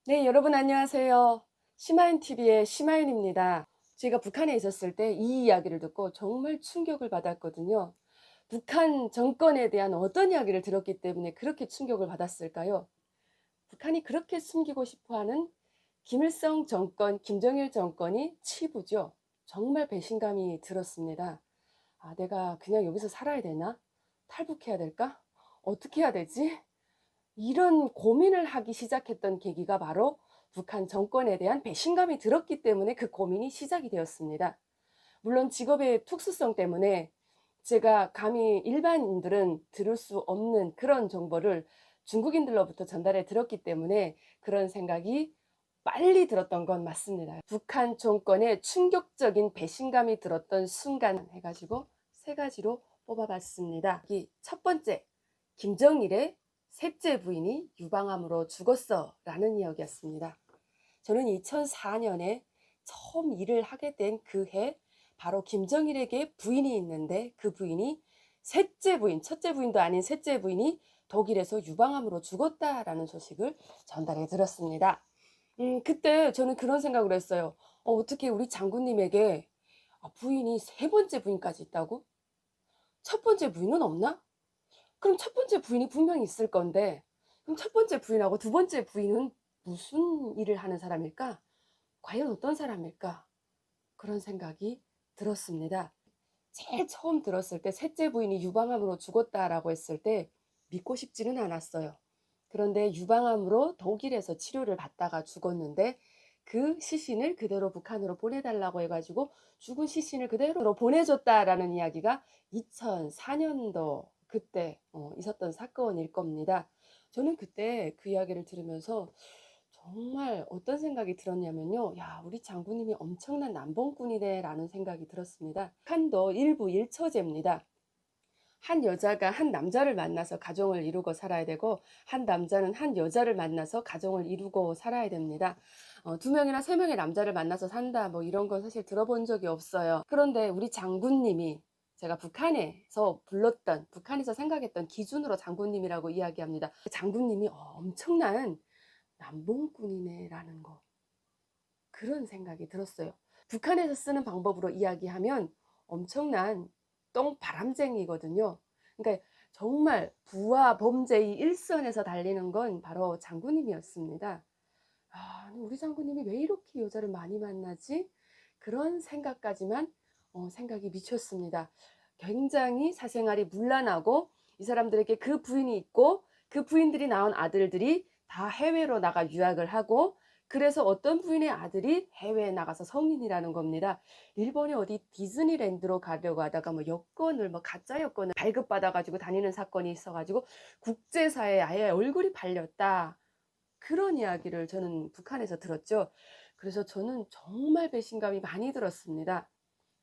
네, 여러분 안녕하세요. 시마인TV의 시마인입니다. 제가 북한에 있었을 때 이 이야기를 듣고 정말 충격을 받았거든요. 북한 정권에 대한 어떤 이야기를 들었기 때문에 그렇게 충격을 받았을까요? 북한이 그렇게 숨기고 싶어하는 김일성 정권, 김정일 정권이 치부죠. 정말 배신감이 들었습니다. 아, 내가 그냥 여기서 살아야 되나? 탈북해야 될까? 어떻게 해야 되지? 이런 고민을 하기 시작했던 계기가 바로 북한 정권에 대한 배신감이 들었기 때문에 그 고민이 시작이 되었습니다. 물론 직업의 특수성 때문에 제가 감히 일반인들은 들을 수 없는 그런 정보를 중국인들로부터 전달해 들었기 때문에 그런 생각이 빨리 들었던 건 맞습니다. 북한 정권에 충격적인 배신감이 들었던 순간 해가지고 세 가지로 뽑아봤습니다. 첫 번째, 김정일의 셋째 부인이 유방암으로 죽었어 라는 이야기였습니다. 저는 2004년에 처음 일을 하게 된 그 해 바로 김정일에게 부인이 있는데 그 부인이 셋째 부인, 첫째 부인도 아닌 셋째 부인이 독일에서 유방암으로 죽었다라는 소식을 전달해 들었습니다. 그때 저는 그런 생각을 했어요. 어떻게 우리 장군님에게 부인이 세 번째 부인까지 있다고? 첫 번째 부인은 없나? 그럼 첫 번째 부인이 분명히 있을 건데, 그럼 첫 번째 부인하고 두 번째 부인은 무슨 일을 하는 사람일까? 과연 어떤 사람일까? 그런 생각이 들었습니다. 제일 처음 들었을 때 셋째 부인이 유방암으로 죽었다라고 했을 때 믿고 싶지는 않았어요. 그런데 유방암으로 독일에서 치료를 받다가 죽었는데 그 시신을 그대로 북한으로 보내달라고 해가지고 죽은 시신을 그대로 보내줬다라는 이야기가 2004년도 그때 있었던 사건일 겁니다. 저는 그때 그 이야기를 들으면서 정말 어떤 생각이 들었냐면요. 야, 우리 장군님이 엄청난 남봉꾼이네라는 생각이 들었습니다. 북한도 일부 일처제입니다. 한 여자가 한 남자를 만나서 가정을 이루고 살아야 되고 한 남자는 한 여자를 만나서 가정을 이루고 살아야 됩니다. 두 명이나 세 명의 남자를 만나서 산다 뭐 이런 건 사실 들어본 적이 없어요. 그런데 우리 장군님이 제가 북한에서 불렀던 북한에서 생각했던 기준으로 장군님이라고 이야기합니다. 장군님이 엄청난 남봉꾼이네라는 거 그런 생각이 들었어요. 북한에서 쓰는 방법으로 이야기하면 엄청난 똥바람쟁이거든요. 그러니까 정말 부와 범죄의 일선에서 달리는 건 바로 장군님이었습니다. 아, 우리 장군님이 왜 이렇게 여자를 많이 만나지? 그런 생각까지만 생각이 미쳤습니다. 굉장히 사생활이 문란하고 이 사람들에게 그 부인이 있고 그 부인들이 낳은 아들들이 다 해외로 나가 유학을 하고 그래서 어떤 부인의 아들이 해외에 나가서 성인이라는 겁니다. 일본에 어디 디즈니랜드로 가려고 하다가 뭐 여권을 뭐 가짜 여권을 발급받아 가지고 다니는 사건이 있어 가지고 국제사회에 아예 얼굴이 팔렸다. 그런 이야기를 저는 북한에서 들었죠. 그래서 저는 정말 배신감이 많이 들었습니다.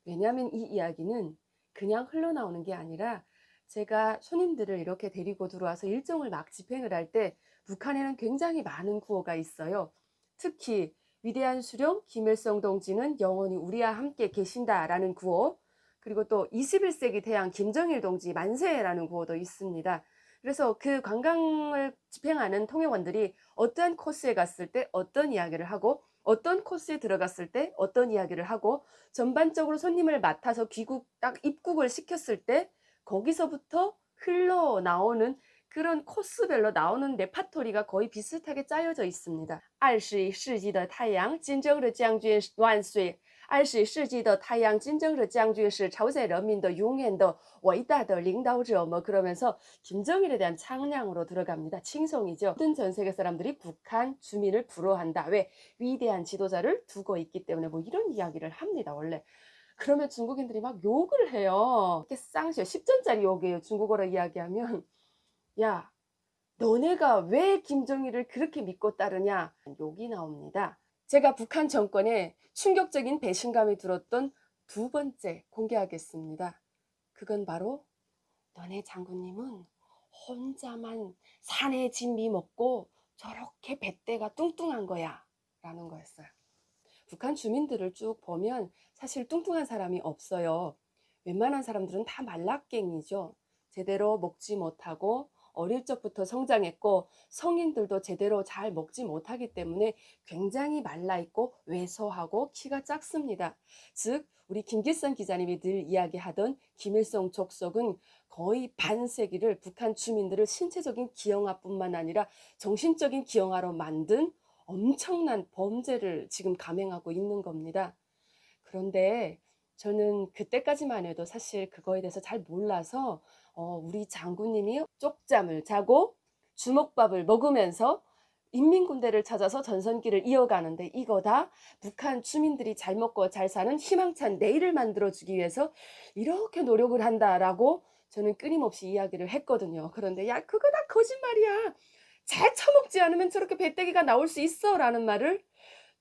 왜냐하면 이 이야기는 그냥 흘러나오는 게 아니라 제가 손님들을 이렇게 데리고 들어와서 일정을 막 집행을 할 때 북한에는 굉장히 많은 구호가 있어요. 특히 위대한 수령 김일성 동지는 영원히 우리와 함께 계신다라는 구호, 그리고 또 21세기 태양 김정일 동지 만세라는 구호도 있습니다. 그래서 그 관광을 집행하는 통역원들이 어떠한 코스에 갔을 때 어떤 이야기를 하고 어떤 코스에 들어갔을 때 어떤 이야기를 하고 전반적으로 손님을 맡아서 귀국 딱 입국을 시켰을 때 거기서부터 흘러나오는 그런 코스별로 나오는 레파토리가 거의 비슷하게 짜여져 있습니다. 21世纪的太阳金正日将军万岁 21世纪的太阳金正日将军是朝鲜人民的永远的伟大的领导者뭐 그러면서 김정일에 대한 찬양으로 들어갑니다. 칭송이죠. 모든 전 세계 사람들이 북한 주민을 부러워한다. 왜? 위대한 지도자를 두고 있기 때문에 뭐 이런 이야기를 합니다. 원래. 그러면 중국인들이 막 욕을 해요. 이렇게 쌍시요. 10전짜리 욕이에요. 중국어로 이야기하면. 야, 너네가 왜 김정일을 그렇게 믿고 따르냐? 욕이 나옵니다. 제가 북한 정권에 충격적인 배신감이 들었던 두 번째 공개하겠습니다. 그건 바로 너네 장군님은 혼자만 산에 진미 먹고 저렇게 뱃대가 뚱뚱한 거야 라는 거였어요. 북한 주민들을 쭉 보면 사실 뚱뚱한 사람이 없어요. 웬만한 사람들은 다 말라깽이죠. 제대로 먹지 못하고 어릴 적부터 성장했고 성인들도 제대로 잘 먹지 못하기 때문에 굉장히 말라있고 왜소하고 키가 작습니다. 즉 우리 김기성 기자님이 늘 이야기하던 김일성 족속은 거의 반세기를 북한 주민들을 신체적인 기형아뿐만 아니라 정신적인 기형아로 만든 엄청난 범죄를 지금 감행하고 있는 겁니다. 그런데 저는 그때까지만 해도 사실 그거에 대해서 잘 몰라서 우리 장군님이 쪽잠을 자고 주먹밥을 먹으면서 인민군대를 찾아서 전선기를 이어가는데 이거 다 북한 주민들이 잘 먹고 잘 사는 희망찬 내일을 만들어주기 위해서 이렇게 노력을 한다라고 저는 끊임없이 이야기를 했거든요. 그런데 야 그거 다 거짓말이야. 잘 처먹지 않으면 저렇게 배때기가 나올 수 있어 라는 말을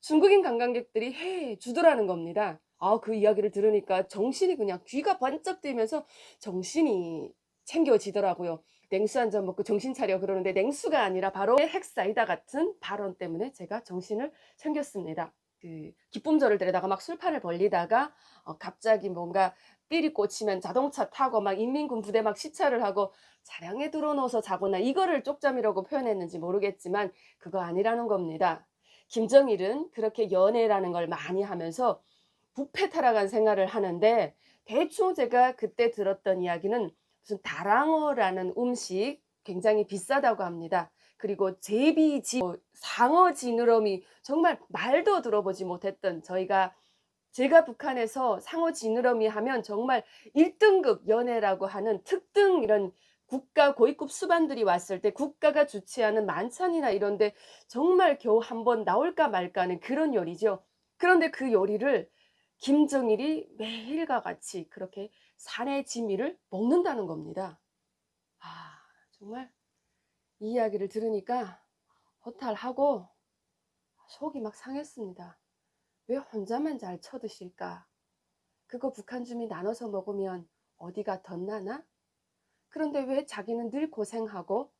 중국인 관광객들이 해 주더라는 겁니다. 그 이야기를 들으니까 정신이 그냥 귀가 번쩍 뜨이면서 정신이 챙겨지더라고요. 냉수 한 잔 먹고 정신 차려 그러는데 냉수가 아니라 바로 핵사이다 같은 발언 때문에 제가 정신을 챙겼습니다. 그 기쁨절을 데려다가 막 술판을 벌리다가 갑자기 뭔가 삘이 꽂히면 자동차 타고 막 인민군 부대 막 시찰을 하고 차량에 들어놓아서 자거나 이거를 쪽잠이라고 표현했는지 모르겠지만 그거 아니라는 겁니다. 김정일은 그렇게 연애라는 걸 많이 하면서 뷔페 타락한 생활을 하는데 대충 제가 그때 들었던 이야기는 무슨 다랑어라는 음식 굉장히 비싸다고 합니다. 그리고 상어 지느러미 정말 말도 들어보지 못했던 제가 북한에서 상어 지느러미 하면 정말 1등급 연애라고 하는 특등 이런 국가 고위급 수반들이 왔을 때 국가가 주최하는 만찬이나 이런데 정말 겨우 한 번 나올까 말까 하는 그런 요리죠. 그런데 그 요리를 김정일이 매일과 같이 그렇게 산의 진미를 먹는다는 겁니다. 정말 이 이야기를 들으니까 허탈하고 속이 막 상했습니다. 왜 혼자만 잘 쳐드실까? 그거 북한 주민 나눠서 먹으면 어디가 덧나나? 그런데 왜 자기는 늘 고생하고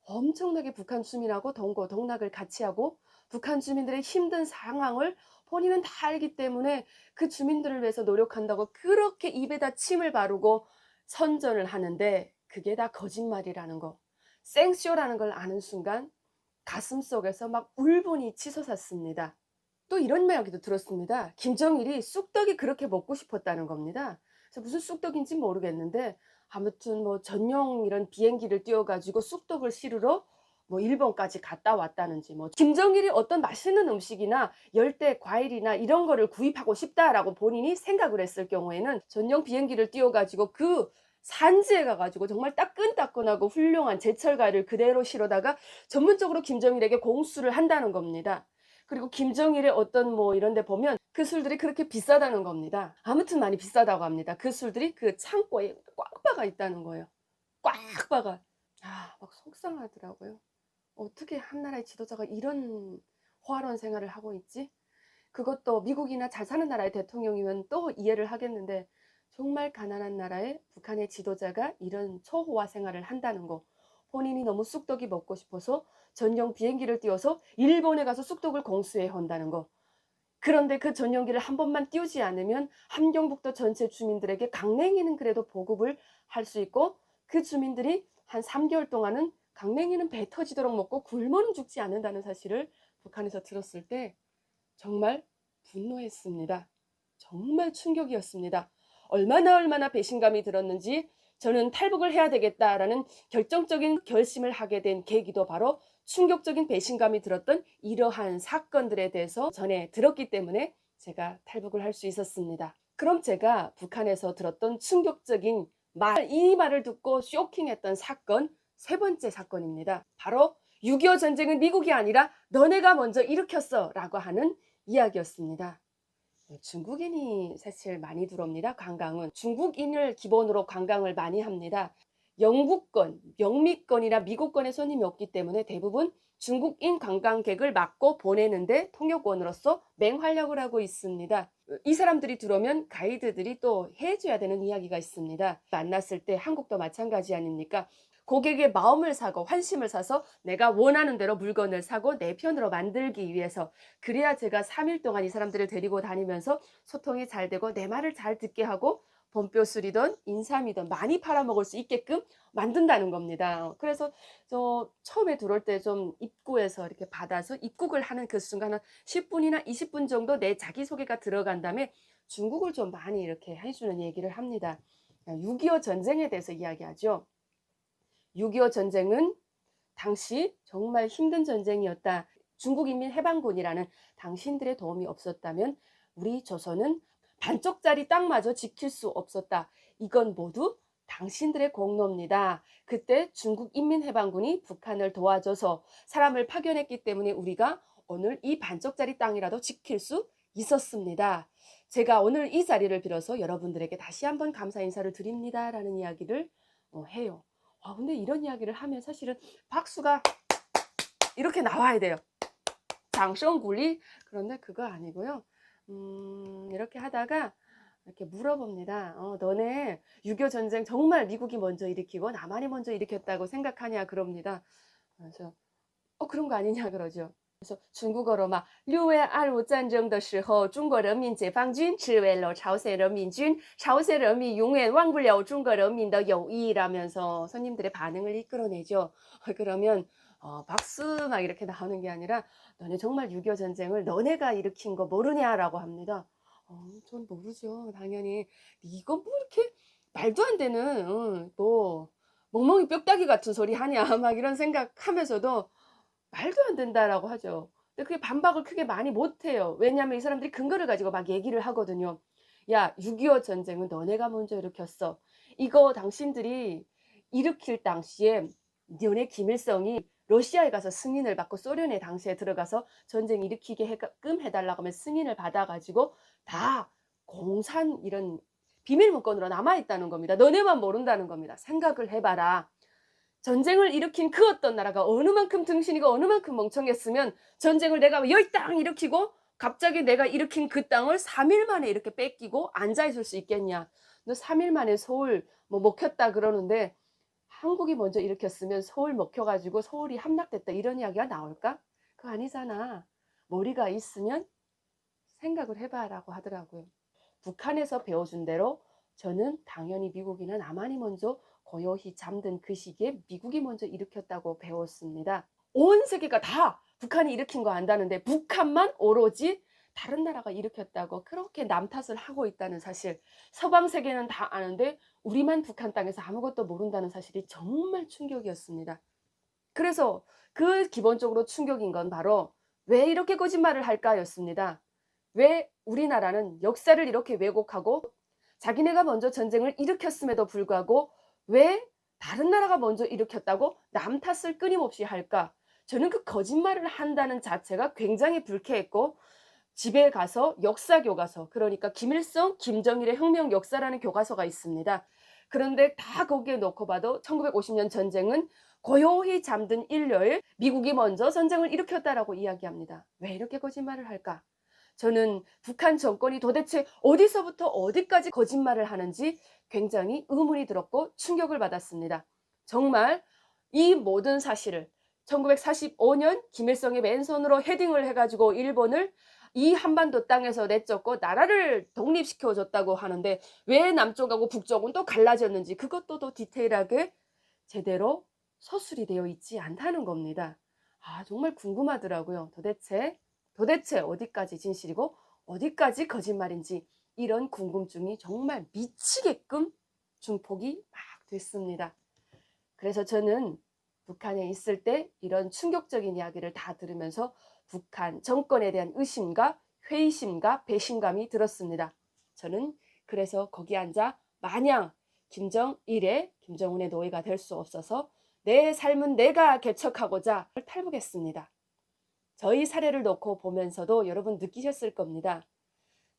엄청나게 북한 주민하고 동고동락을 같이 하고 북한 주민들의 힘든 상황을 본인은 다 알기 때문에 그 주민들을 위해서 노력한다고 그렇게 입에다 침을 바르고 선전을 하는데 그게 다 거짓말이라는 거. 생쇼라는 걸 아는 순간 가슴속에서 막 울분이 치솟았습니다. 또 이런 이야기도 들었습니다. 김정일이 쑥떡이 그렇게 먹고 싶었다는 겁니다. 그래서 무슨 쑥떡인지 모르겠는데 아무튼 뭐 전용 이런 비행기를 띄워가지고 쑥떡을 실으러 뭐 일본까지 갔다 왔다는지 뭐 김정일이 어떤 맛있는 음식이나 열대 과일이나 이런 거를 구입하고 싶다라고 본인이 생각을 했을 경우에는 전용 비행기를 띄워가지고 그 산지에 가가지고 정말 따끈따끈하고 훌륭한 제철 과일을 그대로 실어다가 전문적으로 김정일에게 공수를 한다는 겁니다. 그리고 김정일의 어떤 뭐 이런 데 보면 그 술들이 그렇게 비싸다는 겁니다. 아무튼 많이 비싸다고 합니다. 그 술들이 그 창고에 꽉 박아 있다는 거예요. 꽉 박아. 막 속상하더라고요. 어떻게 한 나라의 지도자가 이런 호화로운 생활을 하고 있지? 그것도 미국이나 잘 사는 나라의 대통령이면 또 이해를 하겠는데 정말 가난한 나라의 북한의 지도자가 이런 초호화 생활을 한다는 거. 본인이 너무 쑥떡이 먹고 싶어서 전용 비행기를 띄워서 일본에 가서 쑥떡을 공수해 온다는 거. 그런데 그 전용기를 한 번만 띄우지 않으면 함경북도 전체 주민들에게 강냉이는 그래도 보급을 할 수 있고 그 주민들이 한 3개월 동안은 강냉이는 배 터지도록 먹고 굶어는 죽지 않는다는 사실을 북한에서 들었을 때 정말 분노했습니다. 정말 충격이었습니다. 얼마나 배신감이 들었는지 저는 탈북을 해야 되겠다라는 결정적인 결심을 하게 된 계기도 바로 충격적인 배신감이 들었던 이러한 사건들에 대해서 전해 들었기 때문에 제가 탈북을 할 수 있었습니다. 그럼 제가 북한에서 들었던 충격적인 이 말을 듣고 쇼킹했던 사건 세 번째 사건입니다. 바로 6.25 전쟁은 미국이 아니라 너네가 먼저 일으켰어 라고 하는 이야기였습니다. 중국인이 사실 많이 들어옵니다. 관광은 중국인을 기본으로 관광을 많이 합니다. 영국권, 영미권이나 미국권의 손님이 없기 때문에 대부분 중국인 관광객을 맞고 보내는데 통역원으로서 맹활약을 하고 있습니다. 이 사람들이 들어오면 가이드들이 또 해줘야 되는 이야기가 있습니다. 만났을 때 한국도 마찬가지 아닙니까? 고객의 마음을 사고 환심을 사서 내가 원하는 대로 물건을 사고 내 편으로 만들기 위해서 그래야 제가 3일 동안 이 사람들을 데리고 다니면서 소통이 잘 되고 내 말을 잘 듣게 하고 돈벼슬이든 인삼이든 많이 팔아먹을 수 있게끔 만든다는 겁니다. 그래서 저 처음에 들어올 때 좀 입구에서 이렇게 받아서 입국을 하는 그 순간 한 10분이나 20분 정도 내 자기소개가 들어간 다음에 중국을 좀 많이 이렇게 해주는 얘기를 합니다. 6.25 전쟁에 대해서 이야기하죠. 6.25 전쟁은 당시 정말 힘든 전쟁이었다. 중국인민해방군이라는 당신들의 도움이 없었다면 우리 조선은 반쪽짜리 땅마저 지킬 수 없었다. 이건 모두 당신들의 공로입니다. 그때 중국인민해방군이 북한을 도와줘서 사람을 파견했기 때문에 우리가 오늘 이 반쪽짜리 땅이라도 지킬 수 있었습니다. 제가 오늘 이 자리를 빌어서 여러분들에게 다시 한번 감사 인사를 드립니다. 라는 이야기를 해요. 근데 이런 이야기를 하면 사실은 박수가 이렇게 나와야 돼요. 장성굴리. 그런데 그거 아니고요. 이렇게 하다가 이렇게 물어봅니다. 너네 6.25 전쟁 정말 미국이 먼저 일으키고 남한이 먼저 일으켰다고 생각하냐 그럽니다. 그래서 그런 거 아니냐 그러죠. 그래서 중국어로 막 6.25 战争的时候中国人民解放军支援了朝鲜人民军朝鲜人民永远忘不了中国人民的友谊라면서 손님들의 반응을 이끌어내죠. 그러면 박수 막 이렇게 나오는 게 아니라 너네 정말 6.25 전쟁을 너네가 일으킨 거 모르냐라고 합니다. 전 모르죠. 당연히 이거 뭐 이렇게 말도 안 되는 또 멍멍이 뼈다귀 같은 소리 하냐 막 이런 생각하면서도 말도 안 된다라고 하죠. 근데 그게 반박을 크게 많이 못해요. 왜냐하면 이 사람들이 근거를 가지고 막 얘기를 하거든요. 야, 6.25 전쟁은 너네가 먼저 일으켰어. 이거 당신들이 일으킬 당시에 너네 김일성이 러시아에 가서 승인을 받고 소련에 당시에 들어가서 전쟁 일으키게끔 해달라고 하면 승인을 받아가지고 다 공산 이런 비밀 문건으로 남아있다는 겁니다. 너네만 모른다는 겁니다. 생각을 해봐라. 전쟁을 일으킨 그 어떤 나라가 어느 만큼 등신이고 어느 만큼 멍청했으면 전쟁을 내가 여기 땅 일으키고 갑자기 내가 일으킨 그 땅을 3일 만에 이렇게 뺏기고 앉아있을 수 있겠냐. 너 3일 만에 서울 뭐 먹혔다 그러는데 한국이 먼저 일으켰으면 서울 먹혀가지고 서울이 함락됐다 이런 이야기가 나올까? 그거 아니잖아. 머리가 있으면 생각을 해봐라고 하더라고요. 북한에서 배워준 대로 저는 당연히 미국이나 남한이 먼저 고요히 잠든 그 시기에 미국이 먼저 일으켰다고 배웠습니다. 온 세계가 다 북한이 일으킨 거 안다는데 북한만 오로지 다른 나라가 일으켰다고 그렇게 남 탓을 하고 있다는 사실. 서방 세계는 다 아는데 우리만 북한 땅에서 아무것도 모른다는 사실이 정말 충격이었습니다. 그래서 그 기본적으로 충격인 건 바로 왜 이렇게 거짓말을 할까였습니다. 왜 우리나라는 역사를 이렇게 왜곡하고 자기네가 먼저 전쟁을 일으켰음에도 불구하고 왜 다른 나라가 먼저 일으켰다고 남 탓을 끊임없이 할까? 저는 그 거짓말을 한다는 자체가 굉장히 불쾌했고 집에 가서 역사 교과서, 그러니까 김일성, 김정일의 혁명 역사라는 교과서가 있습니다. 그런데 다 거기에 놓고 봐도 1950년 전쟁은 고요히 잠든 일요일 미국이 먼저 전쟁을 일으켰다라고 이야기합니다. 왜 이렇게 거짓말을 할까? 저는 북한 정권이 도대체 어디서부터 어디까지 거짓말을 하는지 굉장히 의문이 들었고 충격을 받았습니다. 정말 이 모든 사실을 1945년 김일성이 맨손으로 헤딩을 해가지고 일본을 이 한반도 땅에서 내쫓고 나라를 독립시켜줬다고 하는데 왜 남쪽하고 북쪽은 또 갈라졌는지 그것도 더 디테일하게 제대로 서술이 되어 있지 않다는 겁니다. 정말 궁금하더라고요. 도대체 어디까지 진실이고 어디까지 거짓말인지 이런 궁금증이 정말 미치게끔 증폭이 막 됐습니다. 그래서 저는 북한에 있을 때 이런 충격적인 이야기를 다 들으면서 북한 정권에 대한 의심과 회의심과 배신감이 들었습니다. 저는 그래서 거기 앉아 마냥 김정일의 김정은의 노예가 될 수 없어서 내 삶은 내가 개척하고자 탈북했습니다. 저희 사례를 놓고 보면서도 여러분 느끼셨을 겁니다.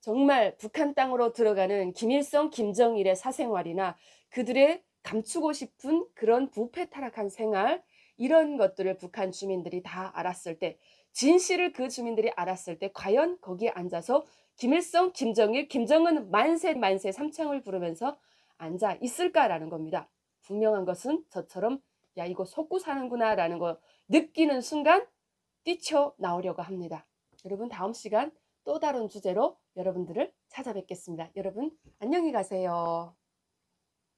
정말 북한 땅으로 들어가는 김일성, 김정일의 사생활이나 그들의 감추고 싶은 그런 부패 타락한 생활 이런 것들을 북한 주민들이 다 알았을 때 진실을 그 주민들이 알았을 때 과연 거기에 앉아서 김일성, 김정일, 김정은 만세 만세 삼창을 부르면서 앉아 있을까라는 겁니다. 분명한 것은 저처럼 야 이거 속고 사는구나 라는 거 느끼는 순간 뛰쳐나오려고 합니다. 여러분 다음 시간 또 다른 주제로 여러분들을 찾아뵙겠습니다. 여러분 안녕히 가세요.